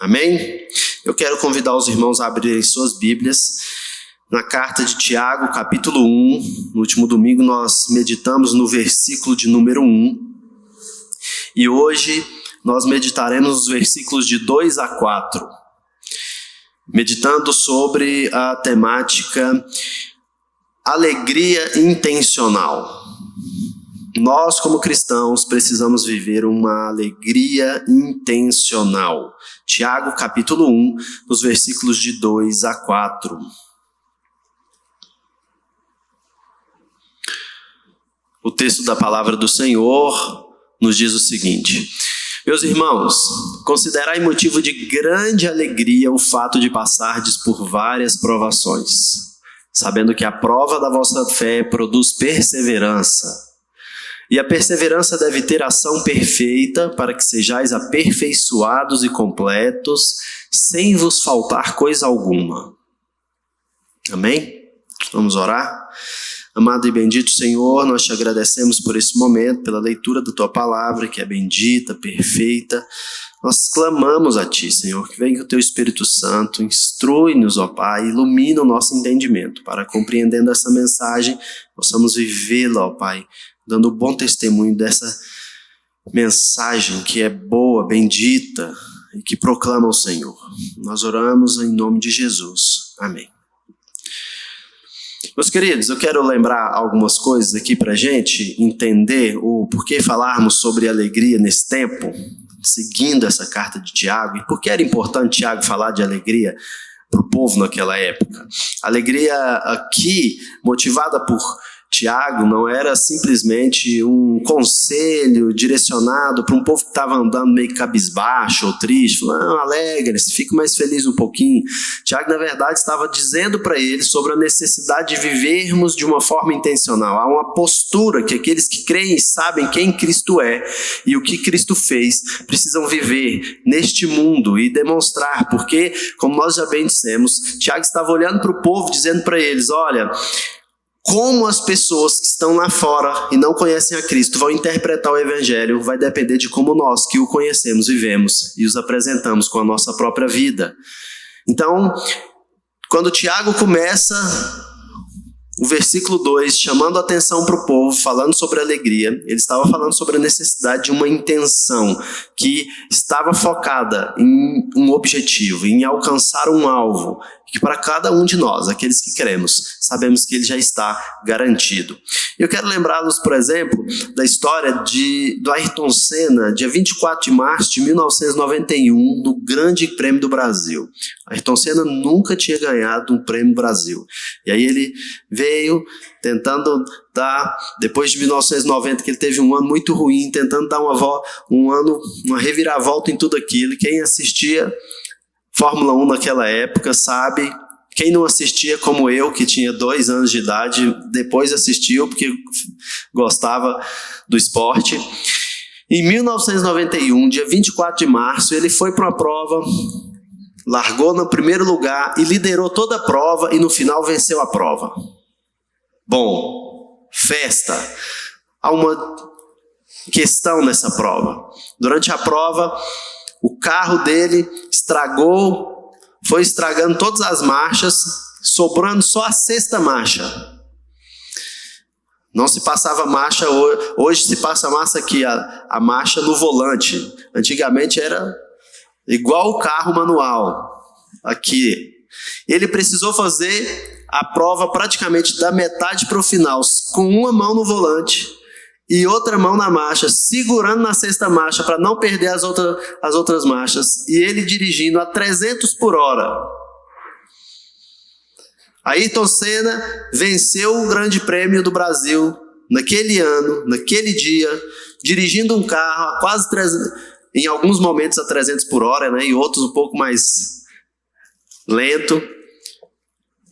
Amém? Eu quero convidar os irmãos a abrirem suas Bíblias na carta de Tiago, capítulo 1. No último domingo nós meditamos no versículo de número 1. E hoje nós meditaremos nos versículos de 2 a 4. Meditando sobre a temática alegria intencional. Nós, como cristãos, precisamos viver uma alegria intencional. Tiago, capítulo 1, nos versículos de 2 a 4. O texto da palavra do Senhor nos diz o seguinte: meus irmãos, considerai motivo de grande alegria o fato de passardes por várias provações, sabendo que a prova da vossa fé produz perseverança. E a perseverança deve ter ação perfeita, para que sejais aperfeiçoados e completos, sem vos faltar coisa alguma. Amém? Vamos orar? Amado e bendito Senhor, nós te agradecemos por esse momento, pela leitura da Tua palavra, que é bendita, perfeita. Nós clamamos a Ti, Senhor, que venha o Teu Espírito Santo, instrui-nos, ó Pai, ilumina o nosso entendimento, para, compreendendo essa mensagem, possamos vivê-la, ó Pai, dando bom testemunho dessa mensagem que é boa, bendita e que proclama o Senhor. Nós oramos em nome de Jesus. Amém. Meus queridos, eu quero lembrar algumas coisas aqui para a gente entender o porquê falarmos sobre alegria nesse tempo, seguindo essa carta de Tiago, e por que era importante Tiago falar de alegria para o povo naquela época. Alegria aqui, motivada por Tiago, não era simplesmente um conselho direcionado para um povo que estava andando meio cabisbaixo ou triste, falando, não, alegre-se, fique mais feliz um pouquinho. Tiago, na verdade, estava dizendo para eles sobre a necessidade de vivermos de uma forma intencional. Há uma postura que aqueles que creem e sabem quem Cristo é e o que Cristo fez, precisam viver neste mundo e demonstrar, porque, como nós já bem dissemos, Tiago estava olhando para o povo, dizendo para eles, olha, como as pessoas que estão lá fora e não conhecem a Cristo vão interpretar o Evangelho vai depender de como nós que o conhecemos, vivemos e os apresentamos com a nossa própria vida. Então, quando Tiago começa o versículo 2, chamando a atenção para o povo, falando sobre alegria, ele estava falando sobre a necessidade de uma intenção que estava focada em um objetivo, em alcançar um alvo, que para cada um de nós, aqueles que queremos, sabemos que ele já está garantido. Eu quero lembrá-los, por exemplo, da história do Ayrton Senna, dia 24 de março de 1991, no Grande Prêmio do Brasil. Ayrton Senna nunca tinha ganhado um Prêmio Brasil. E aí ele veio tentando dar, depois de 1990, que ele teve um ano muito ruim, tentando dar uma reviravolta em tudo aquilo. E quem assistia Fórmula 1 naquela época sabe, quem não assistia como eu, que tinha 2 anos de idade, depois assistiu porque gostava do esporte. Em 1991, dia 24 de março, ele foi para uma prova, largou no primeiro lugar e liderou toda a prova e no final venceu a prova. Bom, festa. Há uma questão nessa prova. Durante a prova, o carro dele foi estragando todas as marchas, sobrando só a 6ª marcha. Não se passava marcha, hoje se passa a marcha no volante. Antigamente era igual o carro manual. Aqui. Ele precisou fazer a prova praticamente da metade para o final, com uma mão no volante e outra mão na marcha, segurando na 6ª marcha para não perder as outras marchas, e ele dirigindo a 300 por hora. Ayrton Senna venceu o Grande Prêmio do Brasil naquele ano, naquele dia, dirigindo um carro a quase 300, em alguns momentos a 300 por hora, né, e outros um pouco mais lento,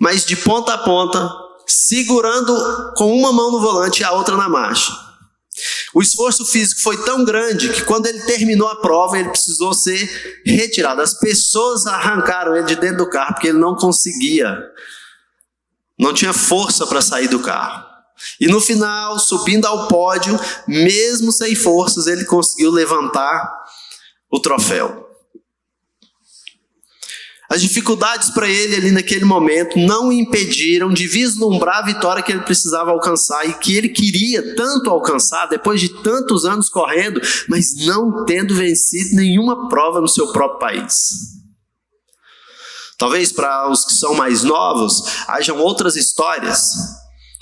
mas de ponta a ponta, segurando com uma mão no volante e a outra na marcha. O esforço físico foi tão grande que quando ele terminou a prova, ele precisou ser retirado. As pessoas arrancaram ele de dentro do carro porque ele não conseguia. Não tinha força para sair do carro. E no final, subindo ao pódio, mesmo sem forças, ele conseguiu levantar o troféu. As dificuldades para ele ali naquele momento não o impediram de vislumbrar a vitória que ele precisava alcançar e que ele queria tanto alcançar depois de tantos anos correndo, mas não tendo vencido nenhuma prova no seu próprio país. Talvez para os que são mais novos, hajam outras histórias,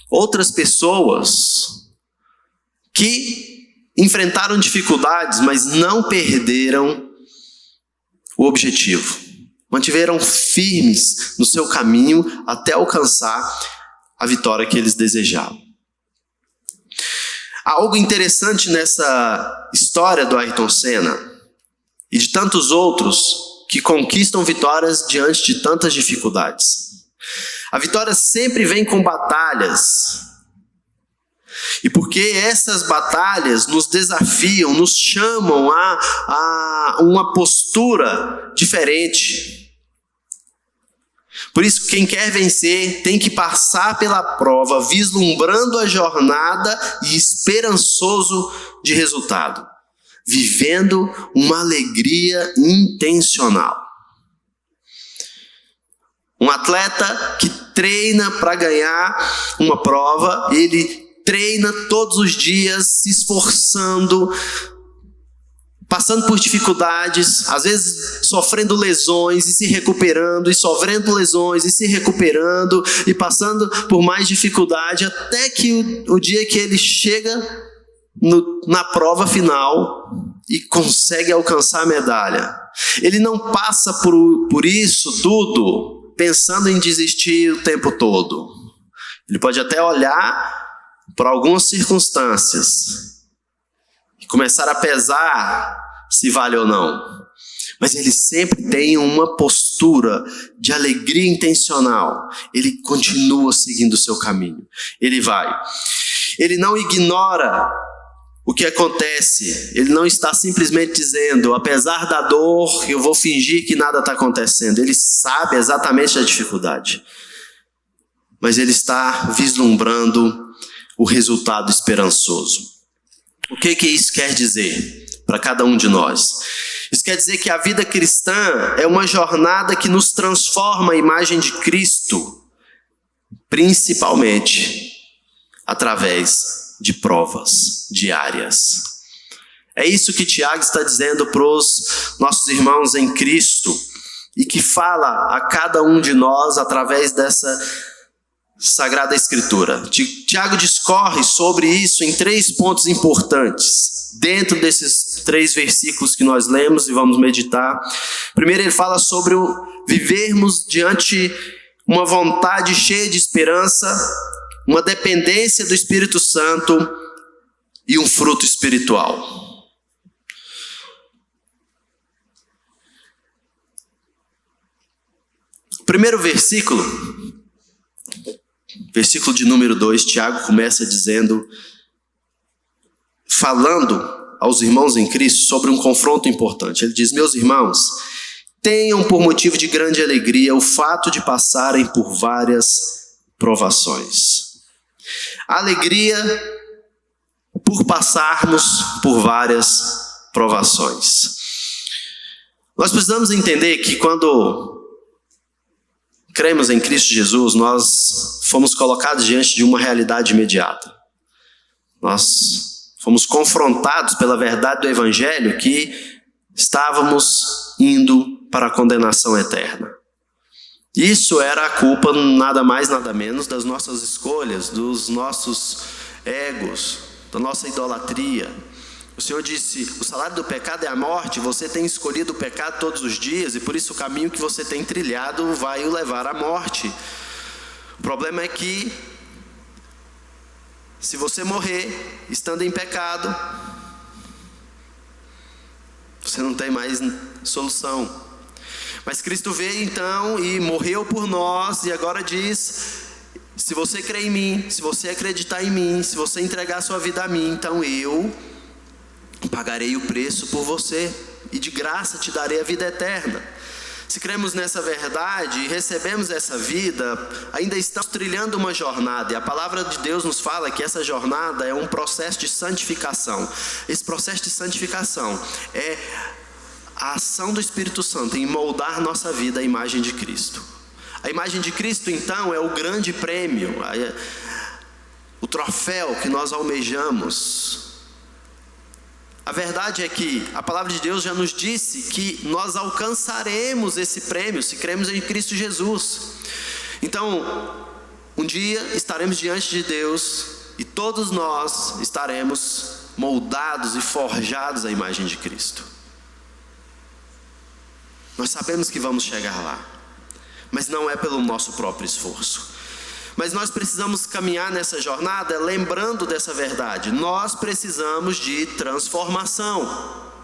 outras pessoas que enfrentaram dificuldades, mas não perderam o objetivo. Mantiveram firmes no seu caminho até alcançar a vitória que eles desejavam. Há algo interessante nessa história do Ayrton Senna e de tantos outros que conquistam vitórias diante de tantas dificuldades. A vitória sempre vem com batalhas. E porque essas batalhas nos desafiam, nos chamam a uma postura diferente. Por isso, quem quer vencer tem que passar pela prova, vislumbrando a jornada e esperançoso de resultado, vivendo uma alegria intencional. Um atleta que treina para ganhar uma prova, ele treina todos os dias, se esforçando, passando por dificuldades, às vezes sofrendo lesões e se recuperando, e sofrendo lesões e se recuperando, e passando por mais dificuldade, até que o dia que ele chega na prova final e consegue alcançar a medalha. Ele não passa por isso tudo pensando em desistir o tempo todo. Ele pode até olhar para algumas circunstâncias e começar a pesar se vale ou não. Mas ele sempre tem uma postura de alegria intencional. Ele continua seguindo o seu caminho. Ele vai. Ele não ignora o que acontece. Ele não está simplesmente dizendo, apesar da dor, eu vou fingir que nada está acontecendo. Ele sabe exatamente a dificuldade. Mas ele está vislumbrando o resultado esperançoso. O que isso quer dizer para cada um de nós? Isso quer dizer que a vida cristã é uma jornada que nos transforma a imagem de Cristo, principalmente através de provas diárias. É isso que Tiago está dizendo para os nossos irmãos em Cristo e que fala a cada um de nós através dessa Sagrada Escritura. Tiago discorre sobre isso em 3 pontos importantes, dentro desses 3 versículos que nós lemos e vamos meditar. Primeiro ele fala sobre vivermos diante uma vontade cheia de esperança, uma dependência do Espírito Santo e um fruto espiritual. O primeiro versículo de número 2, Tiago começa falando aos irmãos em Cristo sobre um confronto importante. Ele diz: meus irmãos, tenham por motivo de grande alegria o fato de passarem por várias provações. Alegria por passarmos por várias provações. Nós precisamos entender que quando cremos em Cristo Jesus, nós fomos colocados diante de uma realidade imediata. Nós fomos confrontados pela verdade do Evangelho que estávamos indo para a condenação eterna. Isso era a culpa, nada mais, nada menos, das nossas escolhas, dos nossos egos, da nossa idolatria. O Senhor disse, o salário do pecado é a morte, você tem escolhido o pecado todos os dias e por isso o caminho que você tem trilhado vai o levar à morte. O problema é que, se você morrer estando em pecado, você não tem mais solução. Mas Cristo veio então e morreu por nós e agora diz: se você crer em mim, se você acreditar em mim, se você entregar sua vida a mim, então eu pagarei o preço por você e de graça te darei a vida eterna. Se cremos nessa verdade e recebemos essa vida, ainda estamos trilhando uma jornada, e a palavra de Deus nos fala que essa jornada é um processo de santificação. Esse processo de santificação é a ação do Espírito Santo em moldar nossa vida à imagem de Cristo. A imagem de Cristo, então, é o grande prêmio, o troféu que nós almejamos. A verdade é que a palavra de Deus já nos disse que nós alcançaremos esse prêmio se cremos em Cristo Jesus. Então, um dia estaremos diante de Deus e todos nós estaremos moldados e forjados à imagem de Cristo. Nós sabemos que vamos chegar lá, mas não é pelo nosso próprio esforço. Mas nós precisamos caminhar nessa jornada lembrando dessa verdade. Nós precisamos de transformação.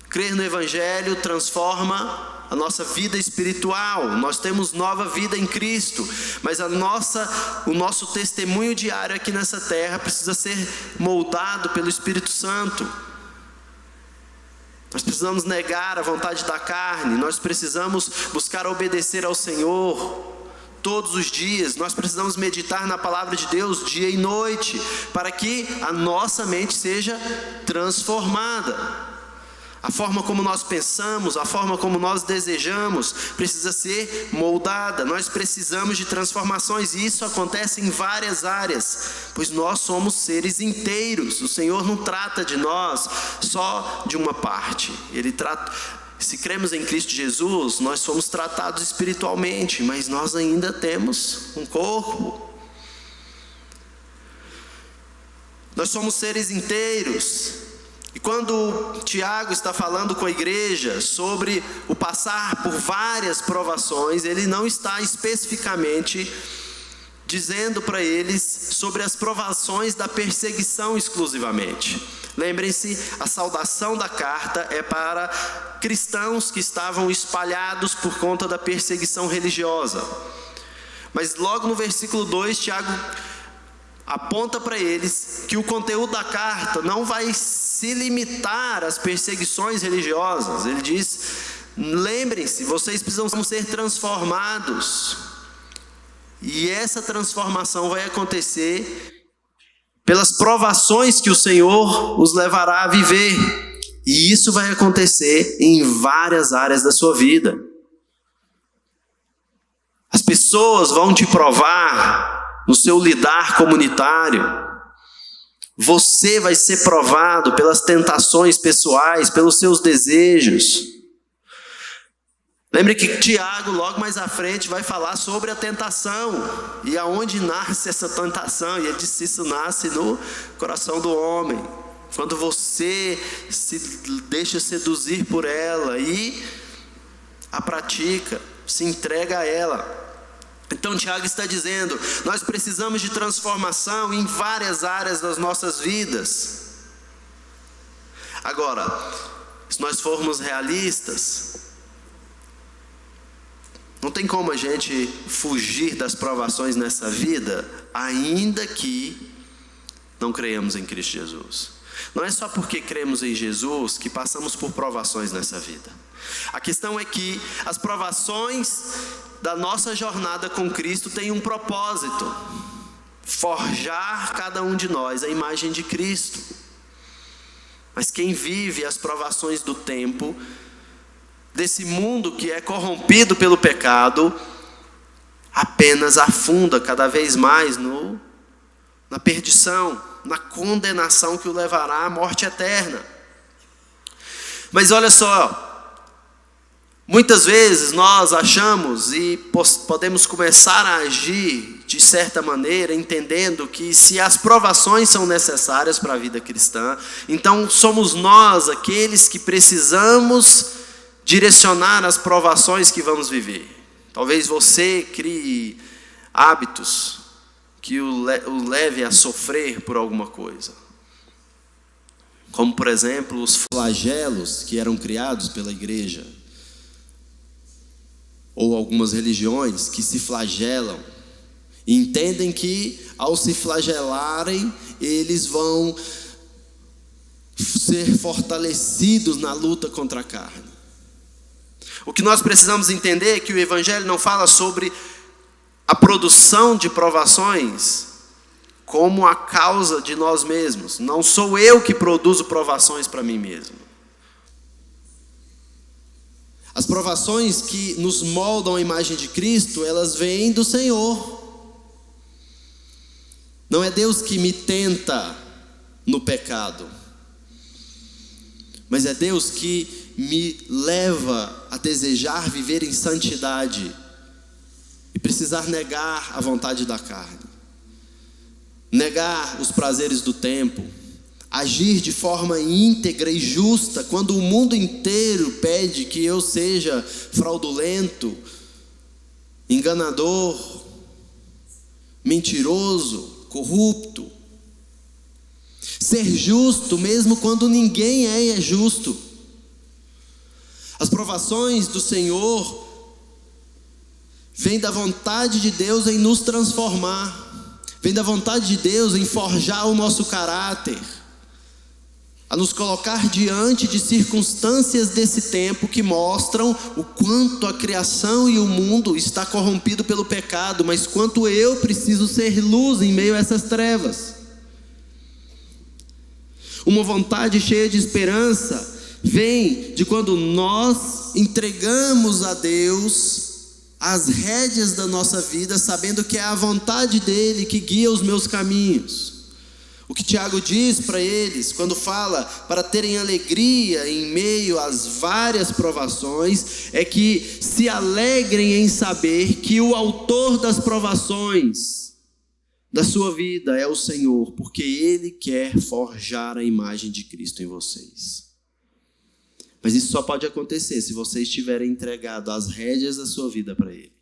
Crer no Evangelho transforma a nossa vida espiritual. Nós temos nova vida em Cristo, mas o nosso testemunho diário aqui nessa terra precisa ser moldado pelo Espírito Santo. Nós precisamos negar a vontade da carne, nós precisamos buscar obedecer ao Senhor todos os dias. Nós precisamos meditar na palavra de Deus dia e noite, para que a nossa mente seja transformada. A forma como nós pensamos, a forma como nós desejamos, precisa ser moldada. Nós precisamos de transformações, e isso acontece em várias áreas, pois nós somos seres inteiros. O Senhor não trata de nós só de uma parte. Se cremos em Cristo Jesus, nós somos tratados espiritualmente, mas nós ainda temos um corpo. Nós somos seres inteiros. E quando Tiago está falando com a igreja sobre o passar por várias provações, ele não está especificamente dizendo para eles sobre as provações da perseguição exclusivamente. Lembrem-se, a saudação da carta é para cristãos que estavam espalhados por conta da perseguição religiosa. Mas logo no versículo 2, Tiago aponta para eles que o conteúdo da carta não vai se limitar às perseguições religiosas. Ele diz: lembrem-se, vocês precisam ser transformados. E essa transformação vai acontecer pelas provações que o Senhor os levará a viver. E isso vai acontecer em várias áreas da sua vida. As pessoas vão te provar no seu lidar comunitário. Você vai ser provado pelas tentações pessoais, pelos seus desejos. Lembre que Tiago, logo mais à frente, vai falar sobre a tentação e aonde nasce essa tentação. E ele disse: isso nasce no coração do homem, quando você se deixa seduzir por ela e a pratica, se entrega a ela. Então Tiago está dizendo: nós precisamos de transformação em várias áreas das nossas vidas. Agora, se nós formos realistas, não tem como a gente fugir das provações nessa vida, ainda que não creiamos em Cristo Jesus. Não é só porque cremos em Jesus que passamos por provações nessa vida. A questão é que as provações da nossa jornada com Cristo têm um propósito: forjar cada um de nós a imagem de Cristo. Mas quem vive as provações do tempo, desse mundo que é corrompido pelo pecado, apenas afunda cada vez mais na perdição, na condenação que o levará à morte eterna. Mas olha só, muitas vezes nós achamos e podemos começar a agir de certa maneira, entendendo que se as provações são necessárias para a vida cristã, então somos nós aqueles que precisamos direcionar as provações que vamos viver. Talvez você crie hábitos que o leve a sofrer por alguma coisa, como por exemplo os flagelos que eram criados pela igreja, ou algumas religiões que se flagelam e entendem que ao se flagelarem eles vão ser fortalecidos na luta contra a carne. O que nós precisamos entender é que o Evangelho não fala sobre a produção de provações como a causa de nós mesmos. Não sou eu que produzo provações para mim mesmo. As provações que nos moldam a imagem de Cristo, elas vêm do Senhor. Não é Deus que me tenta no pecado, mas é Deus que me leva a desejar viver em santidade e precisar negar a vontade da carne, negar os prazeres do tempo, agir de forma íntegra e justa quando o mundo inteiro pede que eu seja fraudulento, enganador, mentiroso, corrupto. Ser justo mesmo quando ninguém é justo. As provações do Senhor vêm da vontade de Deus em nos transformar, vem da vontade de Deus em forjar o nosso caráter, a nos colocar diante de circunstâncias desse tempo que mostram o quanto a criação e o mundo está corrompido pelo pecado, mas quanto eu preciso ser luz em meio a essas trevas. Uma vontade cheia de esperança vem de quando nós entregamos a Deus as rédeas da nossa vida, sabendo que é a vontade dele que guia os meus caminhos. O que Tiago diz para eles, quando fala para terem alegria em meio às várias provações, é que se alegrem em saber que o autor das provações da sua vida é o Senhor, porque Ele quer forjar a imagem de Cristo em vocês. Mas isso só pode acontecer se vocês tiverem entregado as rédeas da sua vida para Ele.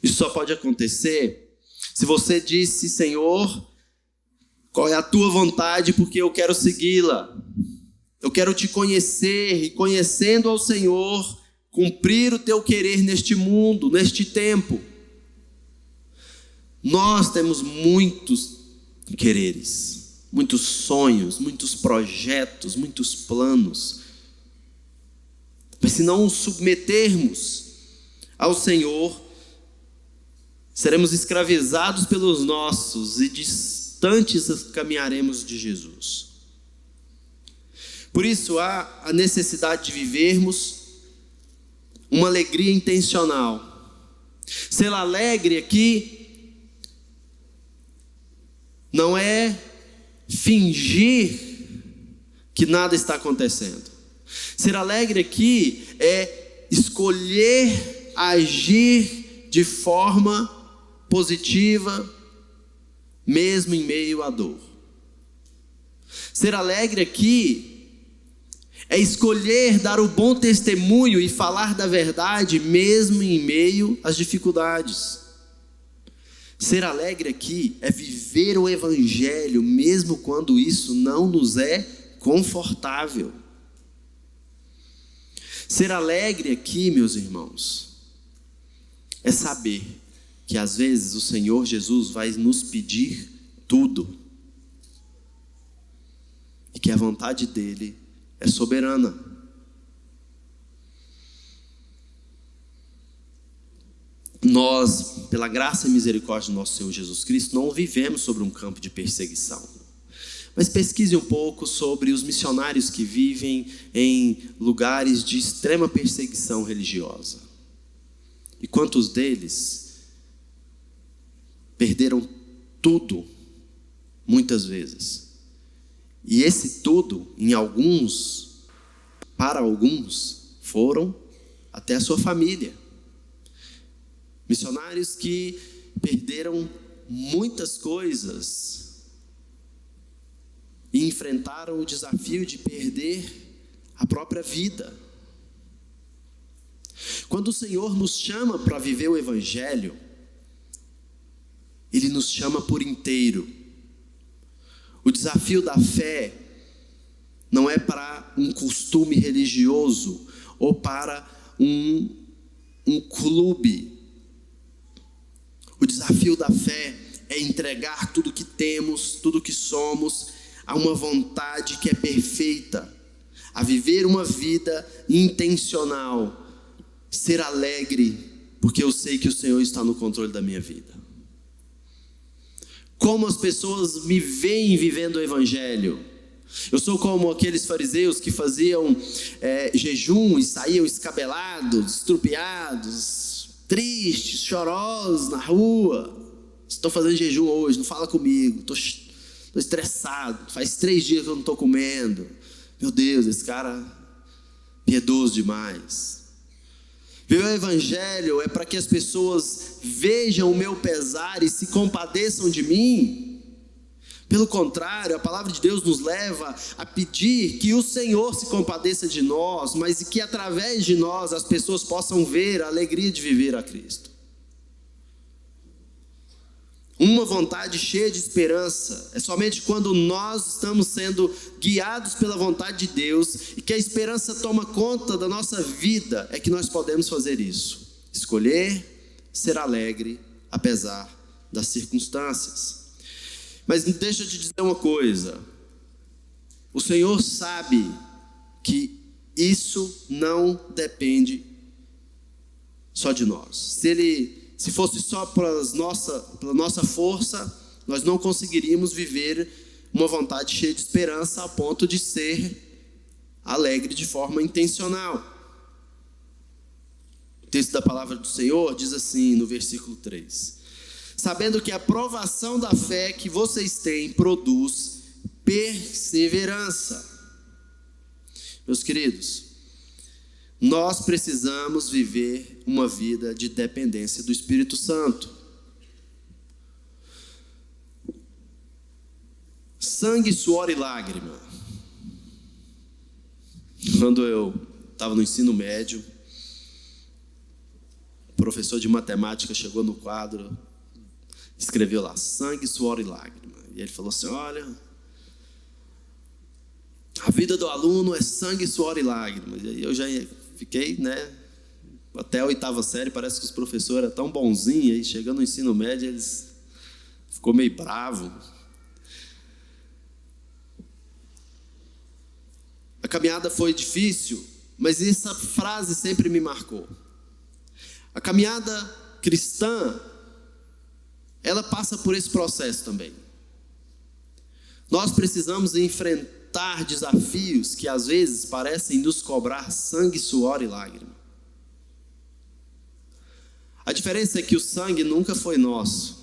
Isso só pode acontecer se você disse: Senhor, qual é a tua vontade, porque eu quero segui-la. Eu quero te conhecer, e conhecendo ao Senhor, cumprir o teu querer neste mundo, neste tempo. Nós temos muitos quereres, muitos sonhos, muitos projetos, muitos planos. Mas se não os submetermos ao Senhor, seremos escravizados pelos nossos e distantes caminharemos de Jesus. Por isso há a necessidade de vivermos uma alegria intencional. Ser alegre aqui não é fingir que nada está acontecendo. Ser alegre aqui é escolher agir de forma positiva, mesmo em meio à dor. Ser alegre aqui é escolher dar o bom testemunho e falar da verdade, mesmo em meio às dificuldades. Ser alegre aqui é viver o Evangelho, mesmo quando isso não nos é confortável. Ser alegre aqui, meus irmãos, é saber que às vezes o Senhor Jesus vai nos pedir tudo, e que a vontade dele é soberana. Nós, pela graça e misericórdia do nosso Senhor Jesus Cristo, não vivemos sobre um campo de perseguição. Mas pesquise um pouco sobre os missionários que vivem em lugares de extrema perseguição religiosa. E quantos deles perderam tudo, muitas vezes. E esse tudo, para alguns, foram até a sua família. Missionários que perderam muitas coisas e enfrentaram o desafio de perder a própria vida. Quando o Senhor nos chama para viver o Evangelho, Ele nos chama por inteiro. O desafio da fé não é para um costume religioso ou para um clube. O desafio da fé é entregar tudo que temos, tudo que somos, a uma vontade que é perfeita, a viver uma vida intencional, ser alegre, porque eu sei que o Senhor está no controle da minha vida. Como as pessoas me veem vivendo o Evangelho? Eu sou como aqueles fariseus que faziam jejum e saíam escabelados, estrupiados, tristes, chorosos na rua. Estou fazendo jejum hoje, não fala comigo, estou estressado, faz 3 dias que eu não estou comendo. Meu Deus, esse cara piedoso demais. Viver o evangelho é para que as pessoas vejam o meu pesar e se compadeçam de mim. Pelo contrário, a palavra de Deus nos leva a pedir que o Senhor se compadeça de nós, mas que através de nós as pessoas possam ver a alegria de viver a Cristo. Uma vontade cheia de esperança é somente quando nós estamos sendo guiados pela vontade de Deus e que a esperança toma conta da nossa vida, é que nós podemos fazer isso. Escolher ser alegre apesar das circunstâncias. Mas deixa eu te dizer uma coisa, o Senhor sabe que isso não depende só de nós. Se fosse só pela nossa força, nós não conseguiríamos viver uma vontade cheia de esperança a ponto de ser alegre de forma intencional. O texto da palavra do Senhor diz assim no versículo 3: sabendo que a provação da fé que vocês têm produz perseverança. Meus queridos, nós precisamos viver uma vida de dependência do Espírito Santo. Sangue, suor e lágrima. Quando eu estava no ensino médio, o professor de matemática chegou no quadro, escreveu lá, sangue, suor e lágrima. E ele falou assim, olha, a vida do aluno é sangue, suor e lágrimas. E aí eu já fiquei, até a 8ª série, parece que os professores eram tão bonzinhos, aí chegando no ensino médio, eles ficou meio bravo. A caminhada foi difícil, mas essa frase sempre me marcou. A caminhada cristã, ela passa por esse processo também. Nós precisamos enfrentar desafios que às vezes parecem nos cobrar sangue, suor e lágrima. A diferença é que o sangue nunca foi nosso,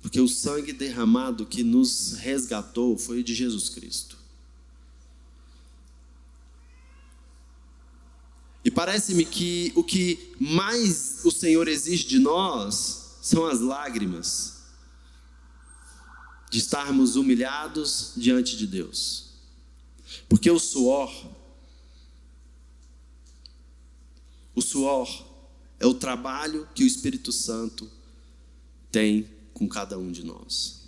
porque o sangue derramado que nos resgatou foi o de Jesus Cristo. E parece-me que o que mais o Senhor exige de nós são as lágrimas, de estarmos humilhados diante de Deus. Porque o suor é o trabalho que o Espírito Santo tem com cada um de nós.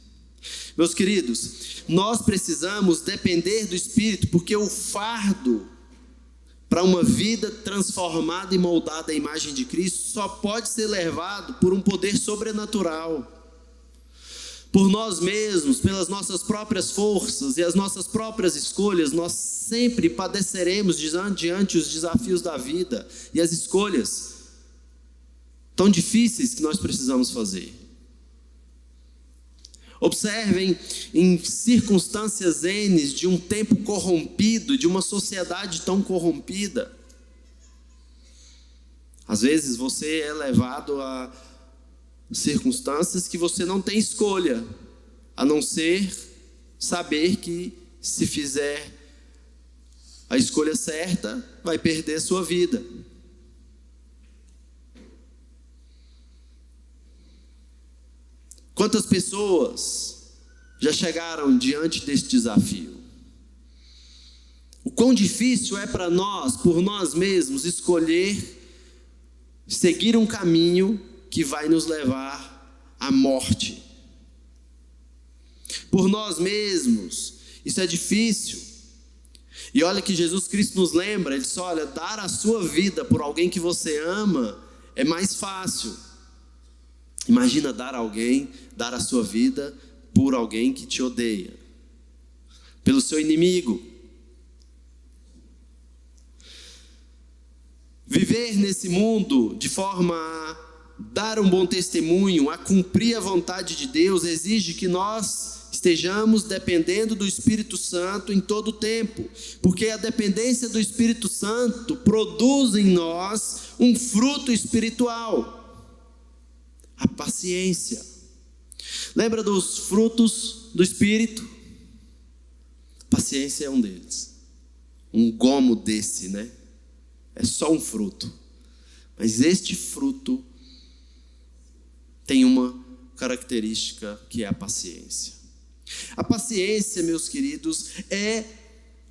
Meus queridos, nós precisamos depender do Espírito, porque o fardo para uma vida transformada e moldada à imagem de Cristo só pode ser levado por um poder sobrenatural. Por nós mesmos, pelas nossas próprias forças e as nossas próprias escolhas, nós sempre padeceremos diante os desafios da vida e as escolhas tão difíceis que nós precisamos fazer. Observem em circunstâncias N de um tempo corrompido, de uma sociedade tão corrompida. Às vezes você é levado a circunstâncias que você não tem escolha, a não ser saber que se fizer a escolha certa, vai perder a sua vida. Quantas pessoas já chegaram diante desse desafio? O quão difícil é para nós, por nós mesmos, escolher seguir um caminho que vai nos levar à morte. Por nós mesmos, isso é difícil. E olha que Jesus Cristo nos lembra, ele diz, olha, dar a sua vida por alguém que você ama é mais fácil. Imagina dar a sua vida por alguém que te odeia, pelo seu inimigo. Viver nesse mundo de forma a dar um bom testemunho, a cumprir a vontade de Deus, exige que nós estejamos dependendo do Espírito Santo em todo o tempo, porque a dependência do Espírito Santo produz em nós um fruto espiritual, a paciência. Lembra dos frutos do Espírito? Paciência é um deles. Um gomo desse, né? É só um fruto. Mas este fruto tem uma característica que é a paciência. A paciência, meus queridos, é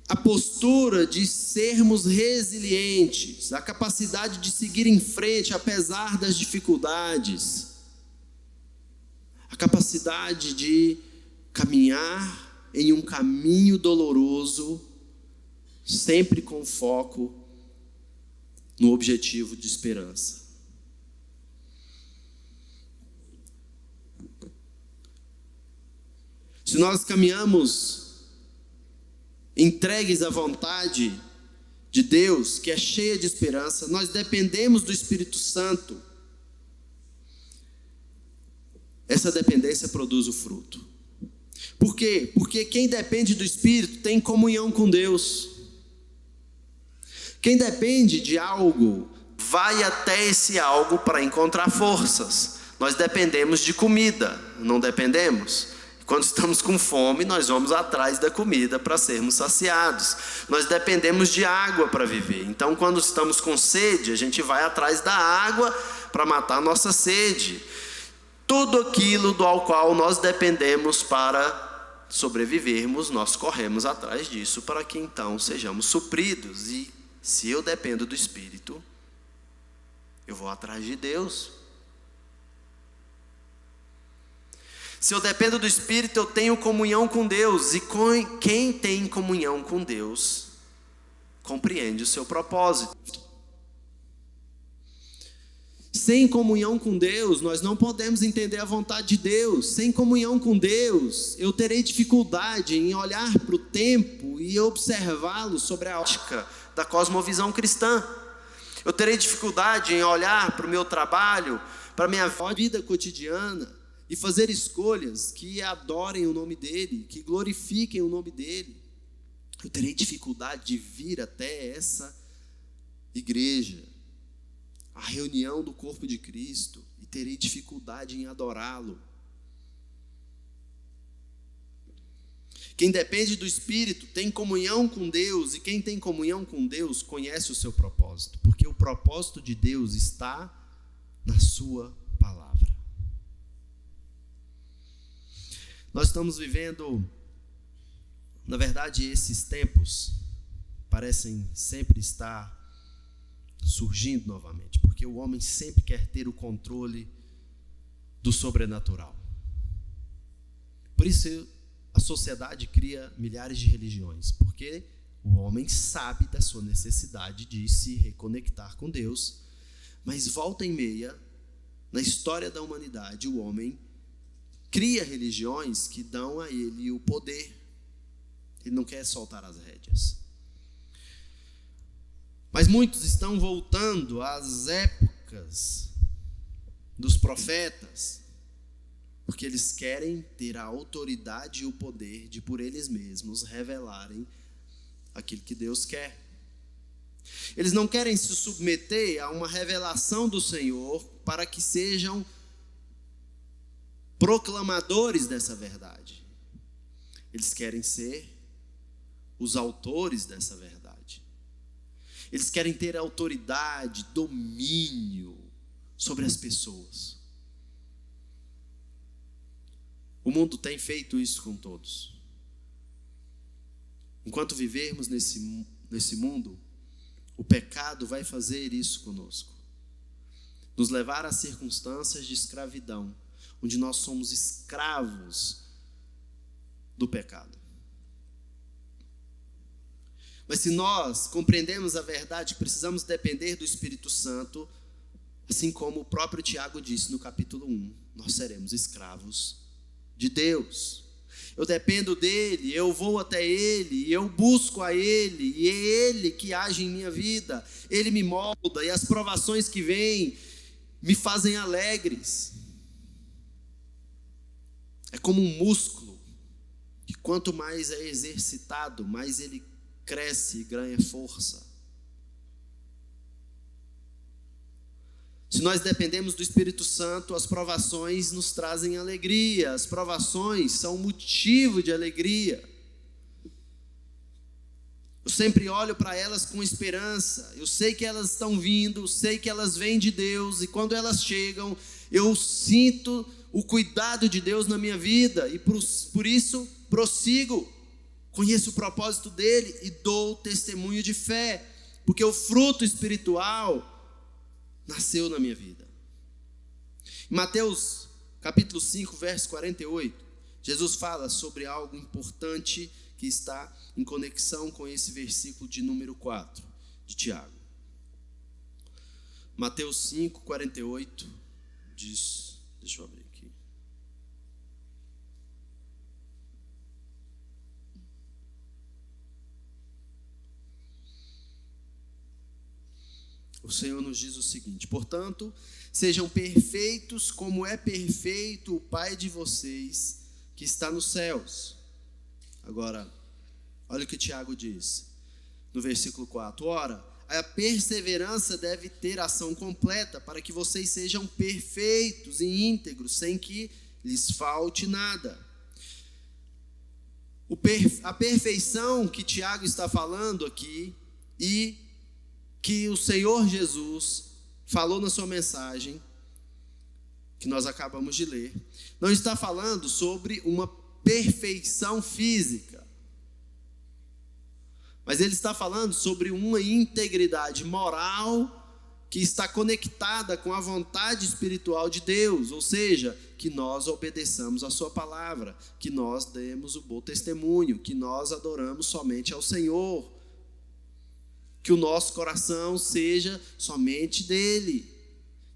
a postura de sermos resilientes, a capacidade de seguir em frente apesar das dificuldades, a capacidade de caminhar em um caminho doloroso, sempre com foco no objetivo de esperança. Se nós caminhamos entregues à vontade de Deus, que é cheia de esperança, nós dependemos do Espírito Santo. Essa dependência produz o fruto. Por quê? Porque quem depende do Espírito tem comunhão com Deus. Quem depende de algo vai até esse algo para encontrar forças. Nós dependemos de comida, não dependemos? Quando estamos com fome, nós vamos atrás da comida para sermos saciados. Nós dependemos de água para viver. Então, quando estamos com sede, a gente vai atrás da água para matar a nossa sede. Tudo aquilo do qual nós dependemos para sobrevivermos, nós corremos atrás disso para que então sejamos supridos. E se eu dependo do Espírito, eu vou atrás de Deus. Se eu dependo do Espírito, eu tenho comunhão com Deus. E quem tem comunhão com Deus, compreende o seu propósito. Sem comunhão com Deus, nós não podemos entender a vontade de Deus. Sem comunhão com Deus, eu terei dificuldade em olhar para o tempo e observá-lo sobre a ótica da cosmovisão cristã. Eu terei dificuldade em olhar para o meu trabalho, para a minha vida cotidiana, e fazer escolhas que adorem o nome dEle, que glorifiquem o nome dEle. Eu terei dificuldade de vir até essa igreja, a reunião do corpo de Cristo, e terei dificuldade em adorá-lo. Quem depende do Espírito tem comunhão com Deus, e quem tem comunhão com Deus conhece o seu propósito, porque o propósito de Deus está na sua palavra. Nós estamos vivendo, na verdade, esses tempos parecem sempre estar surgindo novamente, porque o homem sempre quer ter o controle do sobrenatural. Por isso a sociedade cria milhares de religiões, porque o homem sabe da sua necessidade de se reconectar com Deus, mas volta e meia, na história da humanidade, o homem cria religiões que dão a ele o poder. Ele não quer soltar as rédeas. Mas muitos estão voltando às épocas dos profetas, porque eles querem ter a autoridade e o poder de, por eles mesmos, revelarem aquilo que Deus quer. Eles não querem se submeter a uma revelação do Senhor para que sejam proclamadores dessa verdade. Eles querem ser os autores dessa verdade. Eles querem ter autoridade, domínio sobre as pessoas. O mundo tem feito isso com todos. Enquanto vivermos nesse mundo, o pecado vai fazer isso conosco. Nos levar a circunstâncias de escravidão, onde nós somos escravos do pecado. Mas se nós compreendemos a verdade, precisamos depender do Espírito Santo, assim como o próprio Tiago disse no capítulo 1, nós seremos escravos de Deus. Eu dependo dele, eu vou até ele, eu busco a ele, e é ele que age em minha vida. Ele me molda, e as provações que vêm me fazem alegres. É como um músculo quanto mais é exercitado, mais ele cresce e ganha força. Se nós dependemos do Espírito Santo, as provações nos trazem alegria, as provações são motivo de alegria. Eu sempre olho para elas com esperança, eu sei que elas estão vindo, eu sei que elas vêm de Deus, e quando elas chegam, eu sinto o cuidado de Deus na minha vida, e por isso prossigo, conheço o propósito dele e dou testemunho de fé, porque o fruto espiritual nasceu na minha vida. Em Mateus capítulo 5, verso 48, Jesus fala sobre algo importante que está em conexão com esse versículo de número 4 de Tiago. Mateus 5, 48 diz, deixa eu abrir aqui. O Senhor nos diz o seguinte: portanto, sejam perfeitos como é perfeito o Pai de vocês que está nos céus. Agora, olha o que Tiago diz no versículo 4. Ora, a perseverança deve ter ação completa para que vocês sejam perfeitos e íntegros, sem que lhes falte nada. A perfeição que Tiago está falando aqui e que o Senhor Jesus falou na sua mensagem, que nós acabamos de ler, não está falando sobre uma perfeição física, mas ele está falando sobre uma integridade moral que está conectada com a vontade espiritual de Deus, ou seja, que nós obedeçamos a sua palavra, que nós demos o bom testemunho, que nós adoramos somente ao Senhor, que o nosso coração seja somente dele,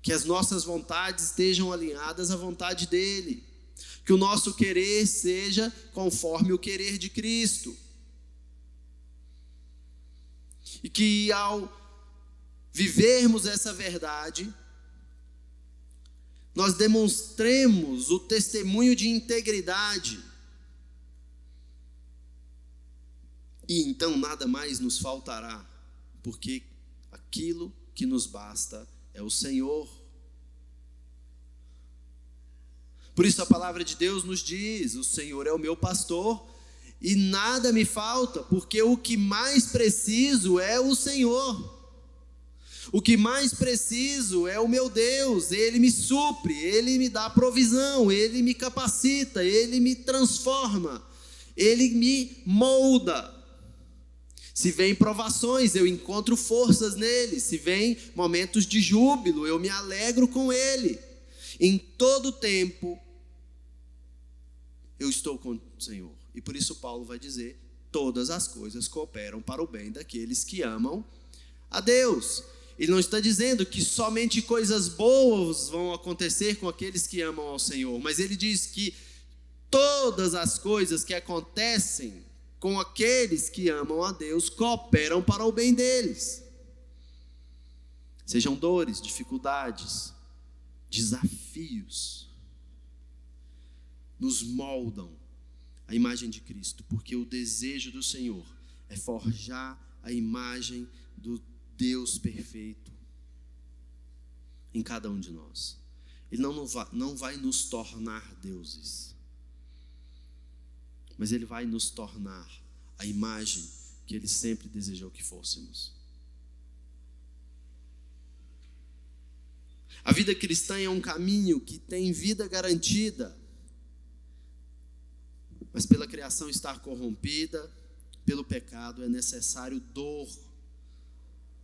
que as nossas vontades estejam alinhadas à vontade dele, que o nosso querer seja conforme o querer de Cristo, e que ao vivermos essa verdade, nós demonstremos o testemunho de integridade, e então nada mais nos faltará, porque aquilo que nos basta é o Senhor. Por isso a palavra de Deus nos diz: o Senhor é o meu pastor e nada me falta, porque o que mais preciso é o Senhor. O que mais preciso é o meu Deus, Ele me supre, Ele me dá provisão, Ele me capacita, Ele me transforma, Ele me molda. Se vem provações, eu encontro forças nele. Se vem momentos de júbilo, eu me alegro com ele. Em todo tempo, eu estou com o Senhor. E por isso Paulo vai dizer: todas as coisas cooperam para o bem daqueles que amam a Deus. Ele não está dizendo que somente coisas boas vão acontecer com aqueles que amam ao Senhor, mas ele diz que todas as coisas que acontecem com aqueles que amam a Deus cooperam para o bem deles. Sejam dores, dificuldades, desafios, nos moldam a imagem de Cristo, porque o desejo do Senhor é forjar a imagem do Deus perfeito em cada um de nós. Ele não vai nos tornar deuses, mas Ele vai nos tornar a imagem que Ele sempre desejou que fôssemos. A vida cristã é um caminho que tem vida garantida, mas pela criação estar corrompida, pelo pecado, é necessário dor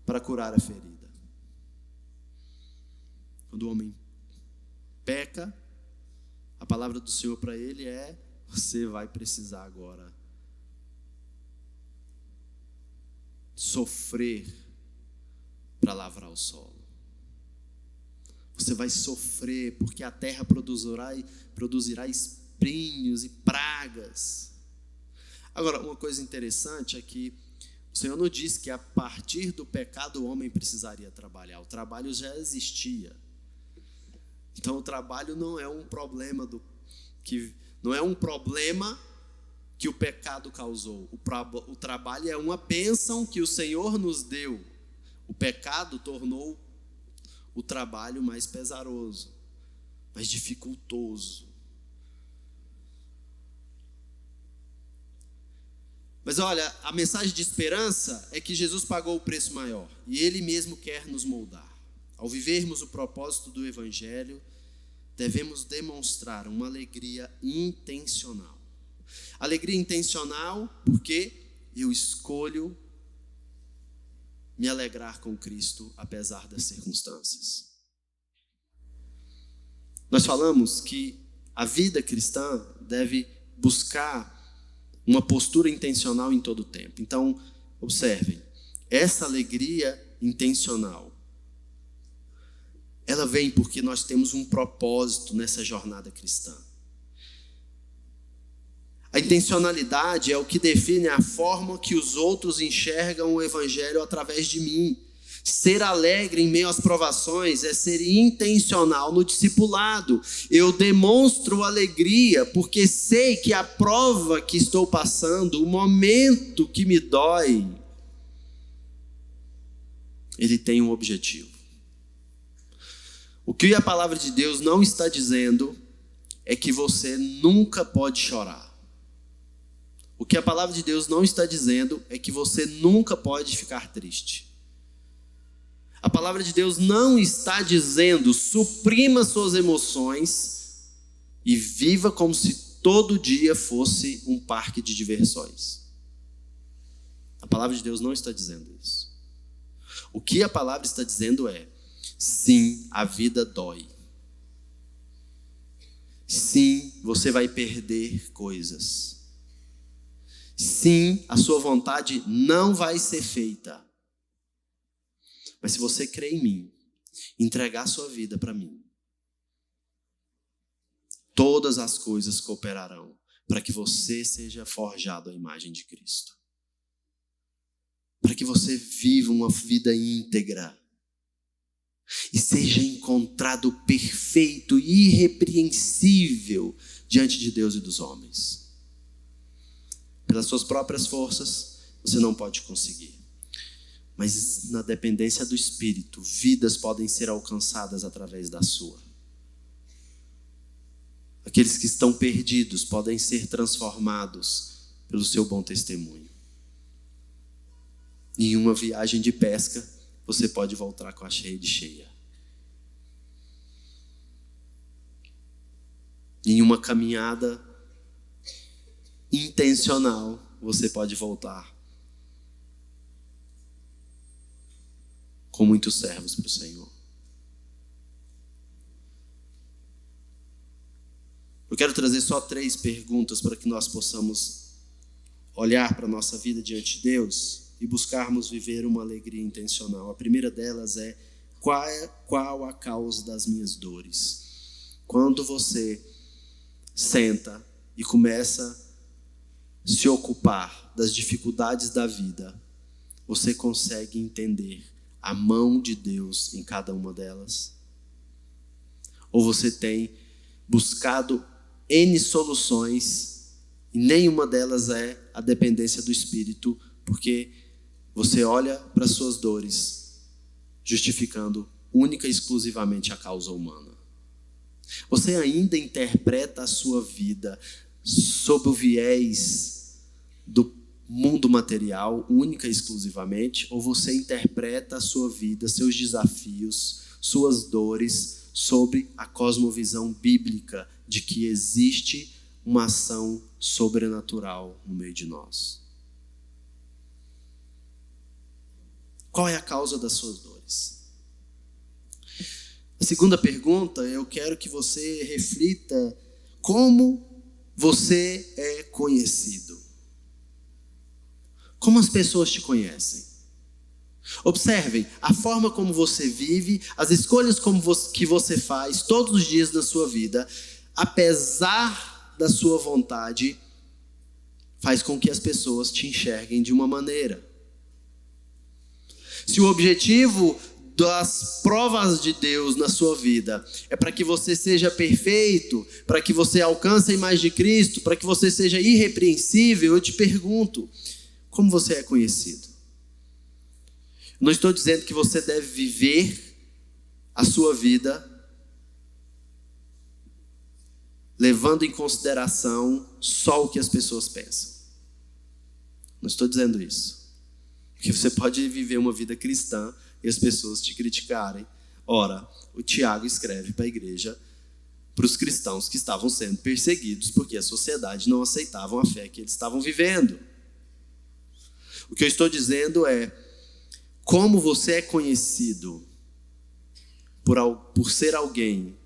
para curar a ferida. Quando o homem peca, a palavra do Senhor para ele é: você vai precisar agora sofrer para lavrar o solo. Você vai sofrer porque a terra produzirá espinhos e pragas. Agora, uma coisa interessante é que o Senhor não diz que a partir do pecado o homem precisaria trabalhar. O trabalho já existia. Então o trabalho não é um problema que o pecado causou. O trabalho é uma bênção que o Senhor nos deu. O pecado tornou o trabalho mais pesaroso, mais dificultoso. Mas olha, a mensagem de esperança é que Jesus pagou o preço maior e Ele mesmo quer nos moldar. Ao vivermos o propósito do Evangelho, devemos demonstrar uma alegria intencional. Alegria intencional porque eu escolho me alegrar com Cristo apesar das circunstâncias. Nós falamos que a vida cristã deve buscar uma postura intencional em todo o tempo. Então, observem, essa alegria intencional, ela vem porque nós temos um propósito nessa jornada cristã. A intencionalidade é o que define a forma que os outros enxergam o Evangelho através de mim. Ser alegre em meio às provações é ser intencional no discipulado. Eu demonstro alegria porque sei que a prova que estou passando, o momento que me dói, ele tem um objetivo. O que a palavra de Deus não está dizendo é que você nunca pode chorar. O que a palavra de Deus não está dizendo é que você nunca pode ficar triste. A palavra de Deus não está dizendo suprima suas emoções e viva como se todo dia fosse um parque de diversões. A palavra de Deus não está dizendo isso. O que a palavra está dizendo é: sim, a vida dói. Sim, você vai perder coisas. Sim, a sua vontade não vai ser feita. Mas se você crê em mim, entregar a sua vida para mim, todas as coisas cooperarão para que você seja forjado à imagem de Cristo. Para que você viva uma vida íntegra e seja encontrado perfeito e irrepreensível diante de Deus e dos homens. Pelas suas próprias forças, você não pode conseguir. Mas na dependência do Espírito, vidas podem ser alcançadas através da sua. Aqueles que estão perdidos podem ser transformados pelo seu bom testemunho. Em uma viagem de pesca, você pode voltar com a rede cheia. Em uma caminhada intencional, você pode voltar com muitos servos para o Senhor. Eu quero trazer só 3 perguntas para que nós possamos olhar para a nossa vida diante de Deus e buscarmos viver uma alegria intencional. A primeira delas é: qual a causa das minhas dores? Quando você senta e começa a se ocupar das dificuldades da vida, você consegue entender a mão de Deus em cada uma delas? Ou você tem buscado N soluções e nenhuma delas é a dependência do Espírito, porque você olha para as suas dores justificando única e exclusivamente a causa humana? Você ainda interpreta a sua vida sob o viés do mundo material, única e exclusivamente, ou você interpreta a sua vida, seus desafios, suas dores, sobre a cosmovisão bíblica de que existe uma ação sobrenatural no meio de nós? Qual é a causa das suas dores? A segunda pergunta, eu quero que você reflita como você é conhecido. Como as pessoas te conhecem? Observem a forma como você vive, as escolhas que você faz todos os dias da sua vida, apesar da sua vontade, faz com que as pessoas te enxerguem de uma maneira. Se o objetivo das provas de Deus na sua vida é para que você seja perfeito, para que você alcance a imagem de Cristo, para que você seja irrepreensível, eu te pergunto, como você é conhecido? Não estou dizendo que você deve viver a sua vida levando em consideração só o que as pessoas pensam. Não estou dizendo isso. Porque você pode viver uma vida cristã e as pessoas te criticarem. Ora, o Tiago escreve para a igreja, para os cristãos que estavam sendo perseguidos porque a sociedade não aceitava a fé que eles estavam vivendo. O que eu estou dizendo é, como você é conhecido por ser alguém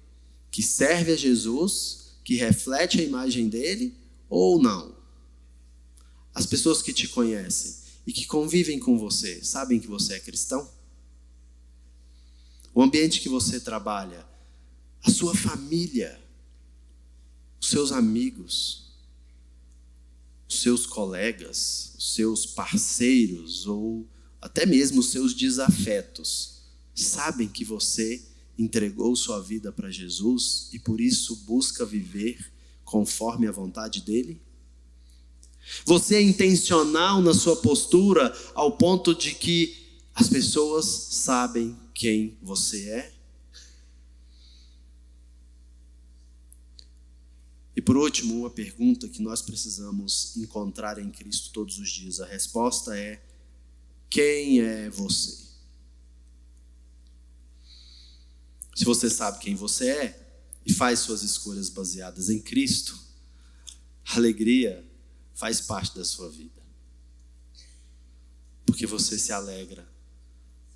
que serve a Jesus, que reflete a imagem dele, ou não? As pessoas que te conhecem e que convivem com você, sabem que você é cristão? O ambiente que você trabalha, a sua família, os seus amigos, os seus colegas, os seus parceiros, ou até mesmo os seus desafetos, sabem que você entregou sua vida para Jesus e por isso busca viver conforme a vontade dele? Você é intencional na sua postura ao ponto de que as pessoas sabem quem você é? E por último, uma pergunta que nós precisamos encontrar em Cristo todos os dias. A resposta é: quem é você? Se você sabe quem você é e faz suas escolhas baseadas em Cristo, a alegria faz parte da sua vida. Porque você se alegra,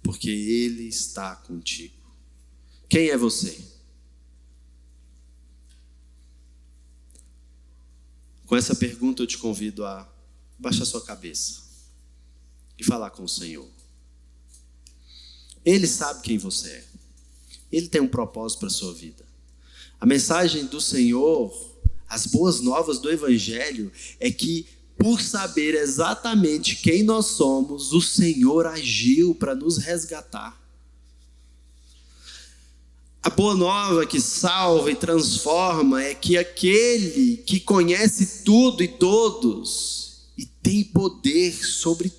porque Ele está contigo. Quem é você? Com essa pergunta eu te convido a baixar sua cabeça e falar com o Senhor. Ele sabe quem você é. Ele tem um propósito para a sua vida. A mensagem do Senhor, as boas novas do Evangelho, é que por saber exatamente quem nós somos, o Senhor agiu para nos resgatar. A boa nova que salva e transforma é que aquele que conhece tudo e todos e tem poder sobre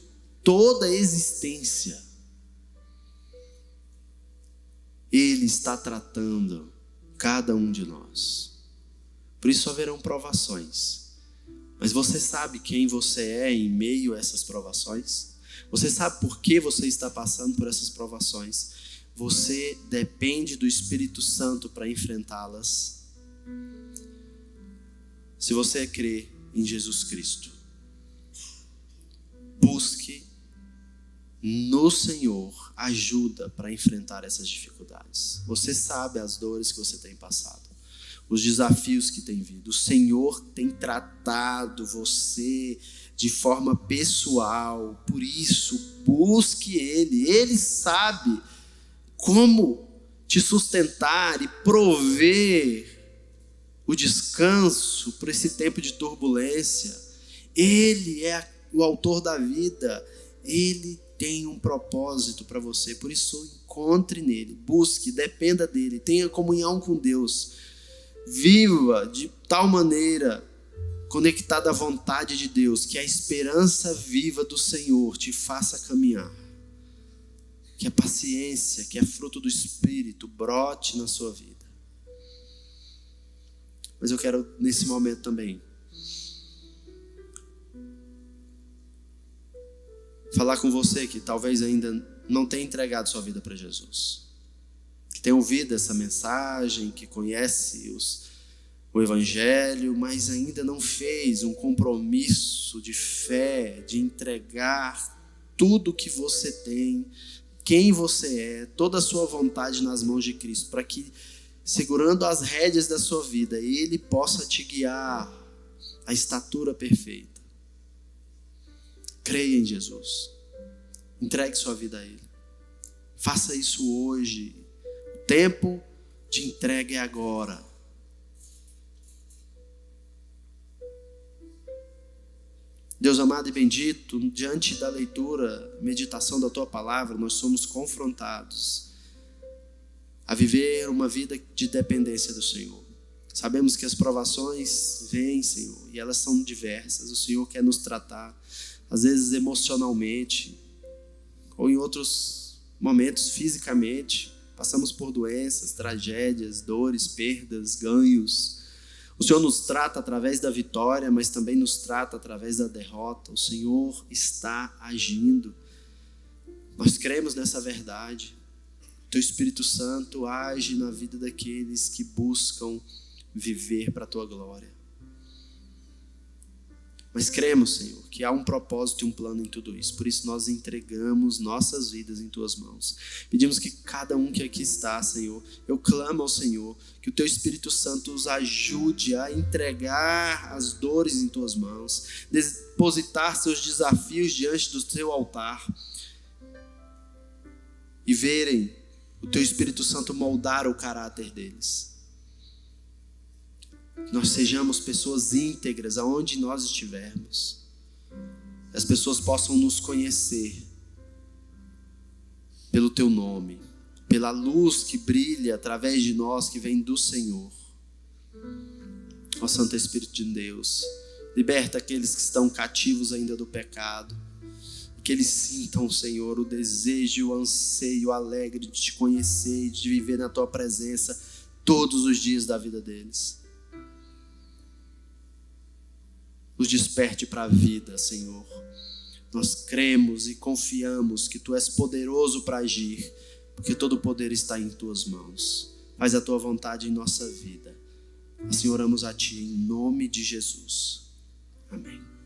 toda a existência, Ele está tratando cada um de nós. Por isso haverão provações. Mas você sabe quem você é em meio a essas provações? Você sabe por que você está passando por essas provações? Você depende do Espírito Santo para enfrentá-las. Se você crê em Jesus Cristo, busque no Senhor ajuda para enfrentar essas dificuldades. Você sabe as dores que você tem passado, os desafios que tem vindo. O Senhor tem tratado você de forma pessoal. Por isso, busque Ele. Ele sabe como te sustentar e prover o descanso por esse tempo de turbulência. Ele é o autor da vida. Ele tem um propósito para você. Por isso, encontre nele, busque, dependa dele, tenha comunhão com Deus. Viva de tal maneira conectada à vontade de Deus, que a esperança viva do Senhor te faça caminhar. Que a paciência, que é fruto do Espírito, brote na sua vida. Mas eu quero, nesse momento também, falar com você que talvez ainda não tenha entregado sua vida para Jesus. Que tem ouvido essa mensagem, que conhece o Evangelho, mas ainda não fez um compromisso de fé, de entregar tudo que você tem, quem você é, toda a sua vontade nas mãos de Cristo, para que, segurando as rédeas da sua vida, Ele possa te guiar à estatura perfeita. Creia em Jesus. Entregue sua vida a Ele. Faça isso hoje. O tempo de entrega é agora. Deus amado e bendito, diante da leitura, meditação da Tua Palavra, nós somos confrontados a viver uma vida de dependência do Senhor. Sabemos que as provações vêm, Senhor, e elas são diversas. O Senhor quer nos tratar, às vezes emocionalmente, ou em outros momentos fisicamente. Passamos por doenças, tragédias, dores, perdas, ganhos. O Senhor nos trata através da vitória, mas também nos trata através da derrota. O Senhor está agindo. Nós cremos nessa verdade. O Teu Espírito Santo age na vida daqueles que buscam viver para a Tua glória. Mas cremos, Senhor, que há um propósito e um plano em tudo isso. Por isso nós entregamos nossas vidas em Tuas mãos. Pedimos que cada um que aqui está, Senhor, eu clamo ao Senhor, que o Teu Espírito Santo os ajude a entregar as dores em Tuas mãos, depositar seus desafios diante do Teu altar e verem o Teu Espírito Santo moldar o caráter deles. Nós sejamos pessoas íntegras aonde nós estivermos. As pessoas possam nos conhecer pelo Teu nome, pela luz que brilha através de nós, que vem do Senhor. Ó Santo Espírito de Deus, liberta aqueles que estão cativos ainda do pecado, que eles sintam, Senhor, o desejo, o anseio alegre de Te conhecer e de viver na Tua presença todos os dias da vida deles. Nos desperte para a vida, Senhor. Nós cremos e confiamos que Tu és poderoso para agir, porque todo o poder está em Tuas mãos. Faz a Tua vontade em nossa vida. Assim oramos a Ti em nome de Jesus. Amém.